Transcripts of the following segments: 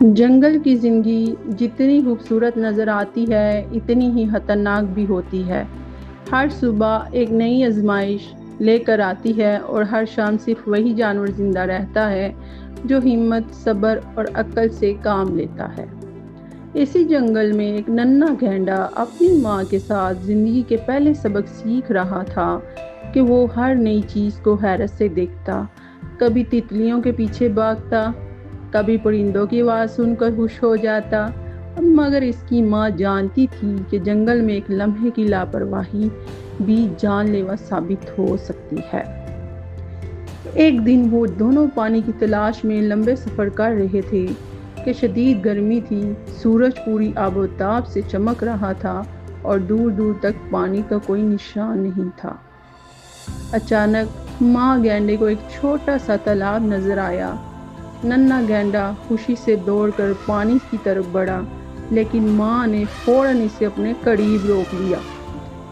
جنگل کی زندگی جتنی خوبصورت نظر آتی ہے اتنی ہی خطرناک بھی ہوتی ہے۔ ہر صبح ایک نئی آزمائش لے کر آتی ہے اور ہر شام صرف وہی جانور زندہ رہتا ہے جو ہمت، صبر اور عقل سے کام لیتا ہے۔ اسی جنگل میں ایک ننھا گینڈا اپنی ماں کے ساتھ زندگی کے پہلے سبق سیکھ رہا تھا کہ وہ ہر نئی چیز کو حیرت سے دیکھتا، کبھی تتلیوں کے پیچھے بھاگتا، کبھی پرندوں کی آواز سن کر خوش ہو جاتا، مگر اس کی ماں جانتی تھی کہ جنگل میں ایک لمحے کی لاپرواہی بھی جان لیوا ثابت ہو سکتی ہے۔ ایک دن وہ دونوں پانی کی تلاش میں لمبے سفر کر رہے تھے کہ شدید گرمی تھی، سورج پوری آب و تاب سے چمک رہا تھا اور دور دور تک پانی کا کوئی نشان نہیں تھا۔ اچانک ماں گینڈے کو ایک چھوٹا سا تالاب نظر آیا۔ ننھا گینڈا خوشی سے دوڑ کر پانی کی طرف بڑھا، لیکن ماں نے فوراً اسے اپنے قریب روک لیا۔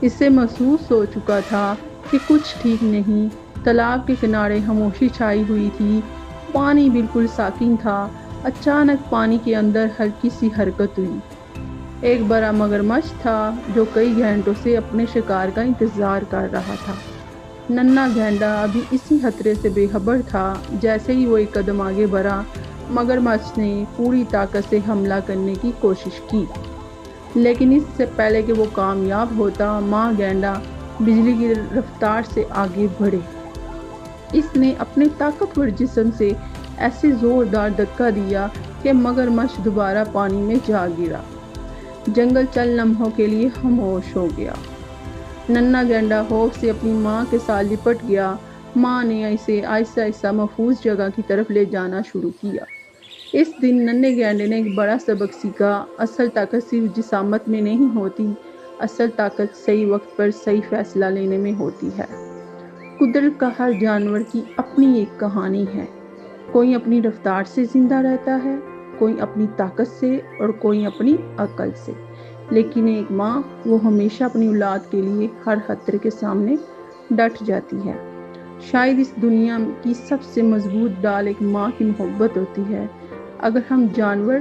اسے محسوس ہو چکا تھا کہ کچھ ٹھیک نہیں۔ تالاب کے کنارے خاموشی چھائی ہوئی تھی، پانی بالکل ساکن تھا۔ اچانک پانی کے اندر ہلکی سی حرکت ہوئی۔ ایک بڑا مگرمچھ تھا جو کئی گھنٹوں سے اپنے شکار کا انتظار کر رہا تھا۔ ننھا گینڈا ابھی اسی خطرے سے بے خبر تھا۔ جیسے ہی وہ ایک قدم آگے بڑھا، مگرمچھ نے پوری طاقت سے حملہ کرنے کی کوشش کی، لیکن اس سے پہلے کہ وہ کامیاب ہوتا، ماں گینڈا بجلی کی رفتار سے آگے بڑھے۔ اس نے اپنے طاقتور جسم سے ایسے زوردار دھکا دیا کہ مگرمچھ دوبارہ پانی میں جا گرا۔ جنگل چند لمحوں کے لیے خاموش ہو گیا۔ ننھا گینڈا خوف سے اپنی ماں کے ساتھ لپٹ گیا۔ ماں نے اسے آہستہ آہستہ محفوظ جگہ کی طرف لے جانا شروع کیا۔ اس دن ننھے گینڈے نے ایک بڑا سبق سیکھا۔ اصل طاقت صرف جسامت میں نہیں ہوتی، اصل طاقت صحیح وقت پر صحیح فیصلہ لینے میں ہوتی ہے۔ قدرت کا ہر جانور کی اپنی ایک کہانی ہے۔ کوئی اپنی رفتار سے زندہ رہتا ہے، کوئی اپنی طاقت سے اور کوئی اپنی عقل سے، لیکن ایک ماں، وہ ہمیشہ اپنی اولاد کے لیے ہر خطرے کے سامنے ڈٹ جاتی ہے۔ شاید اس دنیا کی سب سے مضبوط ڈال ایک ماں کی محبت ہوتی ہے۔ اگر ہم جانور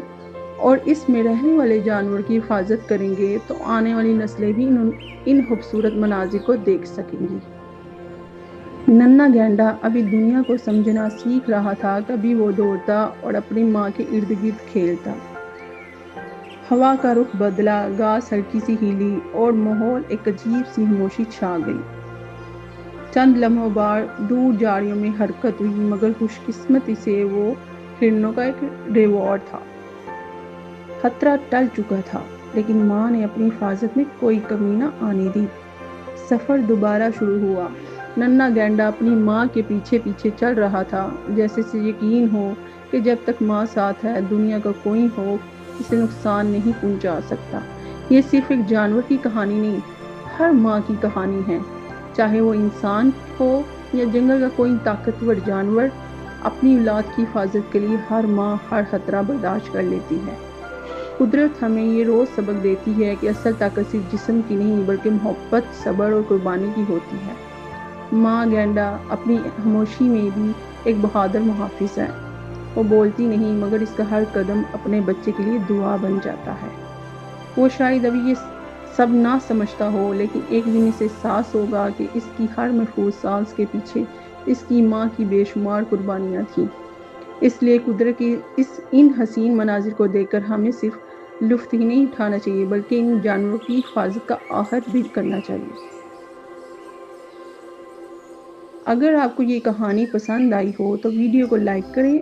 اور اس میں رہنے والے جانور کی حفاظت کریں گے تو آنے والی نسلیں بھی ان خوبصورت مناظر کو دیکھ سکیں گی۔ ننھا گینڈا ابھی دنیا کو سمجھنا سیکھ رہا تھا۔ کبھی وہ دوڑتا اور اپنی ماں کے ارد گرد کھیلتا۔ ہوا کا رخ بدلا، گھاس ہلکی سی ہلی اور ماحول ایک عجیب سی خاموشی چھا گئی۔ چند لمحوں بعد دور جھاڑیوں میں حرکت ہوئی، مگر خوش قسمتی سے وہ ہرنوں کا ایک ریوڑ تھا۔ خطرہ ٹل چکا تھا، لیکن ماں نے اپنی حفاظت میں کوئی کمی نہ آنے دی۔ سفر دوبارہ شروع ہوا۔ ننھا گینڈا اپنی ماں کے پیچھے پیچھے چل رہا تھا، جیسے اسے یقین ہو کہ جب تک ماں ساتھ ہے، دنیا کا کوئی خوف اسے نقصان نہیں پہنچا سکتا۔ یہ صرف ایک جانور کی کہانی نہیں، ہر ماں کی کہانی ہے۔ چاہے وہ انسان ہو یا جنگل کا کوئی طاقتور جانور، اپنی اولاد کی حفاظت کے لیے ہر ماں ہر خطرہ برداشت کر لیتی ہے۔ قدرت ہمیں یہ روز سبق دیتی ہے کہ اصل طاقت صرف جسم کی نہیں بلکہ محبت، صبر اور قربانی کی ہوتی ہے۔ ماں گینڈا اپنی خاموشی میں بھی ایک بہادر محافظ ہے۔ وہ بولتی نہیں، مگر اس کا ہر قدم اپنے بچے کے لیے دعا بن جاتا ہے۔ وہ شاید ابھی یہ سب نہ سمجھتا ہو، لیکن ایک دن اسے احساس ہوگا کہ اس کی ہر محفوظ سانس کے پیچھے اس کی ماں کی بے شمار قربانیاں تھیں۔ اس لیے قدرت کی ان حسین مناظر کو دیکھ کر ہمیں صرف لطف ہی نہیں اٹھانا چاہیے بلکہ ان جانوروں کی حفاظت کا عہد بھی کرنا چاہیے۔ اگر آپ کو یہ کہانی پسند آئی ہو تو ویڈیو کو لائک کریں